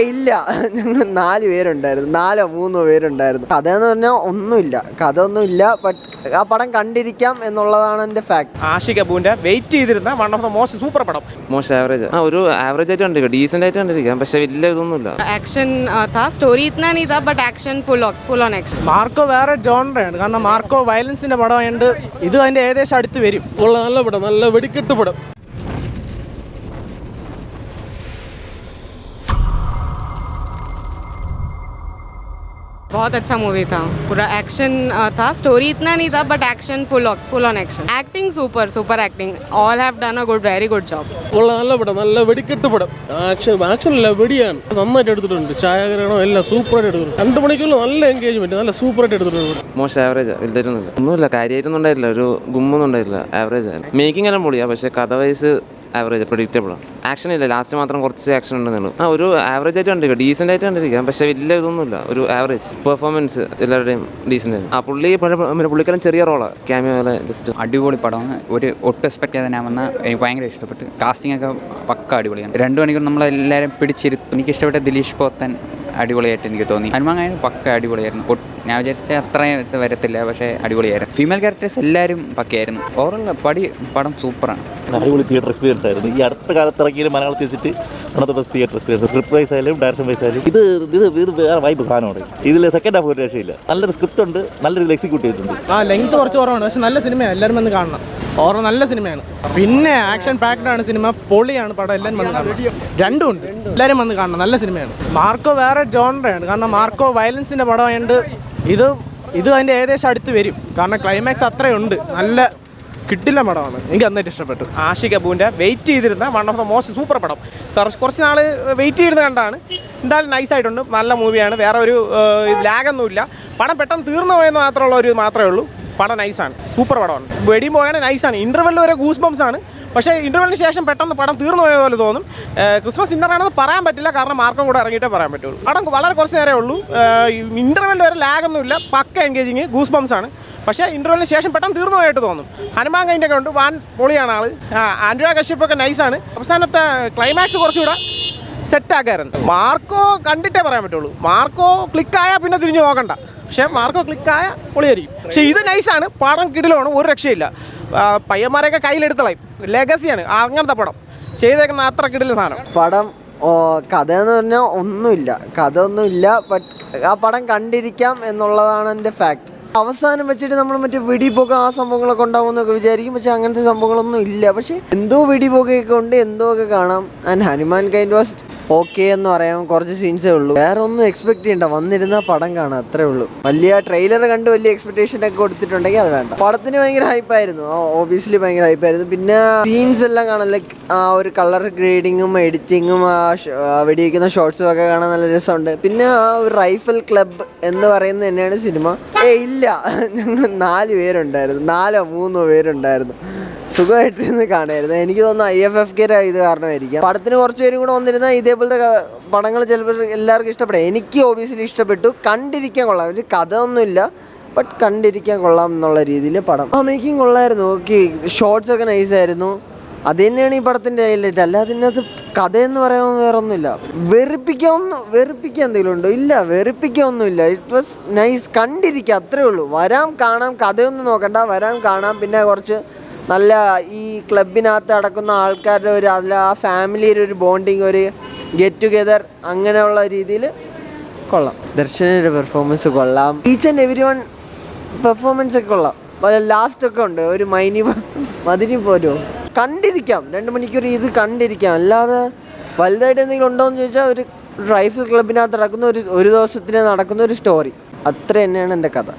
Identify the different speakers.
Speaker 1: ഇല്ല, ഞങ്ങൾ 4 പേരുണ്ടായിരുന്നു, 4 പേരുണ്ടായിരുന്നു. കഥ എന്ന് പറഞ്ഞാൽ ഒന്നുമില്ല. ബട്ട് ആ പടം കണ്ടിരിക്കാം എന്നുള്ളതാണ് എൻ്റെ ഫാക്ട്.
Speaker 2: ആഷിക് അബുവിന്റെ വെയിറ്റ് ചെയ്തിരുന്ന one of the most super പടം.
Speaker 3: മോസ്റ്റ് ആവറേജ്, ഒരു ആവറേജ് ആയിട്ട് കണ്ടിരിക്കാം, ഡീസെന്റ് ആയിട്ട് കണ്ടിരിക്കാം, പക്ഷെ വലിയ ഇതൊന്നുമില്ല.
Speaker 4: एक्शन था, स्टोरी इतना नहीं था, but action full on action.
Speaker 2: Marco വേറെ ജോണറാണ്, കാരണം മാർക്കോ വയലൻസിന്റെ പടമായതുകൊണ്ട് ഇത് അതിന്റെ ഏകദേശം അടുത്ത് വരും.
Speaker 5: നല്ല പടം, നല്ല വെടിക്കെട്ട് പടം.
Speaker 4: बहुत अच्छा मूवी था, पूरा एक्शन था, स्टोरी इतना नहीं था, but action full on action. Acting super acting, all have done a very good job.
Speaker 5: നല്ല പടം, നല്ല വെടിക്കെട്ട് പടം. ആക്ഷൻ അല്ല, വെടിയാണ്. നന്നായിട്ട് എടുത്തിട്ടുണ്ട്. ഛായാഗ്രഹണം എല്ലാം സൂപ്പറായിട്ട് എടുത്തിട്ടുണ്ട്. 2 മണിക്കൂറിൽ നല്ല എൻഗേജ്മെന്റ്, നല്ല സൂപ്പറായിട്ട് എടുത്തിട്ടുണ്ട്.
Speaker 3: മോസ്റ്റ് ആവറേജ്, വലുതായിട്ടൊന്നുമില്ല, ഒന്നുമില്ല, കാര്യമായിട്ടൊന്നും ഉണ്ടായില്ല, ഒരു ഗുമ്മൊന്നും ഉണ്ടായില്ല, ആവറേജ് ആണ്. മേക്കിംഗ് എല്ലാം പൊളിയാ, പക്ഷേ കഥ വൈസ് ആവറേജ്, പ്രഡിക്റ്റബിളാണ്. ആക്ഷൻ ഇല്ല, ലാസ്റ്റ് മാത്രം കുറച്ച് ആക്ഷൻ ഉണ്ടെന്നുള്ളൂ. ഒരു ആവറേജ് ആയിട്ട് കണ്ടിരിക്കാം, ഡീസെന്റ് ആയിട്ട് കണ്ടിരിക്കാം, പക്ഷെ വലിയ ഇതൊന്നുമില്ല, ഒരു ആവറേജ്. പെർഫോമൻസ് എല്ലാവരുടെയും ഡീസെന്റ് ആണ്. പുള്ളിക്കാരൻ ചെറിയ റോളാണ്, ക്യാമിയോ പോലെ ജസ്റ്റ്.
Speaker 6: അടിപൊളി പടമാണ്, ഒട്ടും എക്സ്പെക്ട് ചെയ്ത ഞാൻ വന്നാൽ എനിക്ക് ഭയങ്കര ഇഷ്ടപ്പെട്ടു. കാസ്റ്റിംഗ് ഒക്കെ പക്ക അടിപൊളിയാണ്. 2 മണിക്കൂർ നമ്മളെല്ലാവരും പിടിച്ചിരുത്തും. എനിക്ക് ഇഷ്ടപ്പെട്ട ദിലീഷ് പോത്തൻ അടിപൊളിയായിട്ട് എനിക്ക് തോന്നി. ഹനുമാൻ പക്ക അടിപൊളിയായിരുന്നു. ഞാൻ വിചാരിച്ച അത്രയും വരത്തില്ല, പക്ഷേ അടിപൊളിയായിരുന്നു. ഫീമെയിൽ ക്യാരക്ടേഴ്സ് എല്ലാവരും പക്കയായിരുന്നു. ഓവറോൾ പടം സൂപ്പറാണ്.
Speaker 7: അടിപൊളി തിയേറ്റർ എക്സ്പീരിയൻസ് ആയിരുന്നു. ഈ അടുത്ത കാലത്ത് ഇറങ്ങിയ മലയാളത്തിൽ വെച്ചിട്ട് അന്നത്തെ തിയേറ്റർ എക്സ്പീരിയൻസ്, സ്ക്രിപ്റ്റ് വൈസ് ആയാലും ഡയറക്ഷൻ വൈസ് ആയാലും ഇത് വേറെ വൈബ് സാധനമാണ്. ഇതിൽ സെക്കൻഡ് ഹാഫ് ഒരു രക്ഷയില്ല. നല്ലൊരു സ്ക്രിപ്റ്റ് ഉണ്ട്, നല്ല രീതിയിൽ എക്സിക്യൂട്ട് ചെയ്തിട്ടുണ്ട്.
Speaker 2: ലെങ്ത് കുറച്ച് കുറവാണ്, പക്ഷെ നല്ല സിനിമയാണ്, എല്ലാവരും വന്ന് കാണണം. ഓരോ നല്ല സിനിമയാണ്, പിന്നെ ആക്ഷൻ പാക്ഡ് ആണ് സിനിമ, പൊളിയാണ് പടം, എല്ലാവരും വന്ന് കാണണം. രണ്ടും ഉണ്ട്, എല്ലാവരും വന്ന് കാണണം, നല്ല സിനിമയാണ്. മാർക്കോ വേറെ ജോണറാണ്, കാരണം മാർക്കോ വയലൻസിന്റെ പടമായതുകൊണ്ട് ഇത് അതിന്റെ ഏകദേശം അടുത്ത് വരും, കാരണം ക്ലൈമാക്സ് അത്രയുണ്ട്. നല്ല കിട്ടില്ല പടമാണ്, എനിക്ക് നന്നായിട്ട് ഇഷ്ടപ്പെട്ടു. ആഷിക് അബുവിന്റെ വെയിറ്റ് ചെയ്തിരുന്ന one of the most super പടം. കുറച്ച് നാൾ വെയിറ്റ് ചെയ്തിരുന്ന കണ്ടാണ്, എന്തായാലും നൈസായിട്ടുണ്ട്, നല്ല മൂവിയാണ്. വേറെ ഒരു ലാഗൊന്നുമില്ല, പടം പെട്ടെന്ന് തീർന്നു പോയെന്ന് മാത്രമേ ഉള്ളൂ. പടം നൈസാണ്, സൂപ്പർ പടമാണ്. വെടിയും പോയാണ്, നൈസാണ്. ഇൻ്റർവെല്ലിൽ വരെ ഗൂസ് ബംസ് ആണ്, പക്ഷേ ഇൻ്റർവെല്ലിന് ശേഷം പെട്ടെന്ന് പടം തീർന്നു പോയ പോലെ തോന്നും. ക്രിസ്മസ് ഇന്നറാണെന്ന് പറയാൻ പറ്റില്ല, കാരണം മാർക്കും കൂടെ ഇറങ്ങിയിട്ടേ പറയാൻ പറ്റുള്ളൂ. പടം വളരെ കുറച്ച് നേരമേ ഉള്ളൂ. ഇൻ്റർവെല്ലിൽ വരെ ലാഗൊന്നുമില്ല, പക്ക എൻഗേജിങ്, ഗൂസ് ബംസ് ആണ്. പക്ഷേ ഇൻ്റർവെല്ലിന് ശേഷം പെട്ടെന്ന് തീർന്നു പോയിട്ട് തോന്നും. ഹനുമാൻ കൈൻ്റെയൊക്കെ ഉണ്ട്, വാൻ പൊളിയാണ് ആള്. അനുരാഗ് കശ്യപ്പൊക്കെ നൈസാണ്. അവസാനത്തെ ക്ലൈമാക്സ് കുറച്ചുകൂടെ സെറ്റാക്കായിരുന്നു. മാർക്കോ കണ്ടിട്ടേ പറയാൻ പറ്റുള്ളൂ. മാർക്കോ ക്ലിക്കായാൽ പിന്നെ തിരിഞ്ഞ് നോക്കണ്ട, പക്ഷേ മാർക്കോ ക്ലിക്കായ പൊളിയായിരിക്കും. പക്ഷേ ഇത് നൈസാണ്, പടം കിടിലാണ്, ഒരു രക്ഷയില്ല. പയ്യന്മാരെയൊക്കെ കയ്യിലെടുത്തളയും, ലെഗസിയാണ് അങ്ങനത്തെ പടം ചെയ്തേക്കുന്ന, അത്ര കിടില സാധനം.
Speaker 1: പടം കഥ എന്ന് പറഞ്ഞാൽ ഒന്നുമില്ല. ബട്ട് ആ പടം കണ്ടിരിക്കാം എന്നുള്ളതാണ് എൻ്റെ ഫാക്ട്. അവസാനം വെച്ചിട്ട് നമ്മൾ മറ്റേ വെടിപോക്ക് ആ സംഭവങ്ങളൊക്കെ ഉണ്ടാകുമെന്നൊക്കെ വിചാരിക്കും, പക്ഷെ അങ്ങനത്തെ സംഭവങ്ങളൊന്നും ഇല്ല. പക്ഷെ എന്തോ വെടിപോക്കൊക്കെ ഉണ്ട്, എന്തോ ഒക്കെ കാണാം. And Hanuman kind was okay എന്ന് പറയാം, കുറച്ച് സീൻസേ ഉള്ളൂ. വേറെ ഒന്നും എക്സ്പെക്ട് ചെയ്യണ്ട, വന്നിരുന്ന പടം കാണാം, അത്രേ ഉള്ളൂ. വലിയ ട്രെയിലർ കണ്ട് വലിയ എക്സ്പെക്ടേഷൻ ഒക്കെ കൊടുത്തിട്ടുണ്ടെങ്കിൽ അത് വേണ്ട. പടത്തിന് ഭയങ്കര ഹൈപ്പായിരുന്നു, ഓബിയസ്ലി ഭയങ്കര ഹൈപ്പായിരുന്നു. പിന്നെ സീൻസ് എല്ലാം കാണാൻ, ലൈക്ക് ആ ഒരു കളർ ഗ്രേഡിങ്ങും എഡിറ്റിങ്ങും ആ വെടിവെക്കുന്ന ഷോർട്സും ഒക്കെ കാണാൻ നല്ല രസമുണ്ട്. പിന്നെ ആ ഒരു റൈഫിൾ ക്ലബ് എന്ന് പറയുന്നത് തന്നെയാണ് സിനിമ. ഇല്ല, ഞങ്ങൾ 4 പേരുണ്ടായിരുന്നു. സുഖമായിട്ടിരുന്ന് കാണായിരുന്നു. എനിക്ക് തോന്നുന്നു IFFK ഇത് കാരണമായിരിക്കാം. പടത്തിന് കുറച്ച് പേരും കൂടെ വന്നിരുന്നാൽ ഇതേപോലത്തെ പടങ്ങൾ ചിലപ്പോൾ എല്ലാവർക്കും ഇഷ്ടപ്പെടും. എനിക്ക് ഓബിയസ്ലി ഇഷ്ടപ്പെട്ടു, കണ്ടിരിക്കാൻ കൊള്ളാം. ഒരു കഥ ഒന്നുമില്ല, ബട്ട് കണ്ടിരിക്കാൻ കൊള്ളാം എന്നുള്ള രീതിയിൽ പടം. മേക്കിംഗ് കൊള്ളായിരുന്നു, ഓക്കെ. ഷോർട്സ് ഒക്കെ നൈസായിരുന്നു. അത് തന്നെയാണ് ഈ പടത്തിൻ്റെ ഹൈലൈറ്റ്. അല്ലാതെ ഇതിനകത്ത് കഥയെന്ന് പറയാൻ വേറെ ഒന്നുമില്ല. വെറുപ്പിക്കാൻ എന്തെങ്കിലും ഉണ്ടോ? ഇല്ല, വെറുപ്പിക്കൊന്നുമില്ല. ഇറ്റ് വാസ് നൈസ്, കണ്ടിരിക്കുക, അത്രേ ഉള്ളൂ. വരാം, കാണാം, കഥയൊന്നും നോക്കണ്ട, വരാം, കാണാം. പിന്നെ കുറച്ച് നല്ല ഈ ക്ലബിനകത്ത് നടക്കുന്ന ആൾക്കാരുടെ ഒരു ആ ഫാമിലിയുടെ ഒരു ബോണ്ടിങ്, ഒരു ഗെറ്റ് ടുഗെദർ, അങ്ങനെയുള്ള രീതിയിൽ കൊള്ളാം. ദർശനയുടെ പെർഫോമൻസ് കൊള്ളാം. Each and every one performance ഒക്കെ കൊള്ളാം. ലാസ്റ്റൊക്കെ ഉണ്ട് ഒരു മതിനി പോരോ, കണ്ടിരിക്കാം. 2 മണിക്കൂർ ഇത് കണ്ടിരിക്കാം. അല്ലാതെ വലുതായിട്ട് എന്തെങ്കിലും ഉണ്ടോ എന്ന് ചോദിച്ചാൽ ഒരു റൈഫിൾ ക്ലബിനകത്ത് നടക്കുന്ന ഒരു ദിവസത്തിന് നടക്കുന്ന ഒരു സ്റ്റോറി, അത്ര തന്നെയാണ് എൻ്റെ കഥ.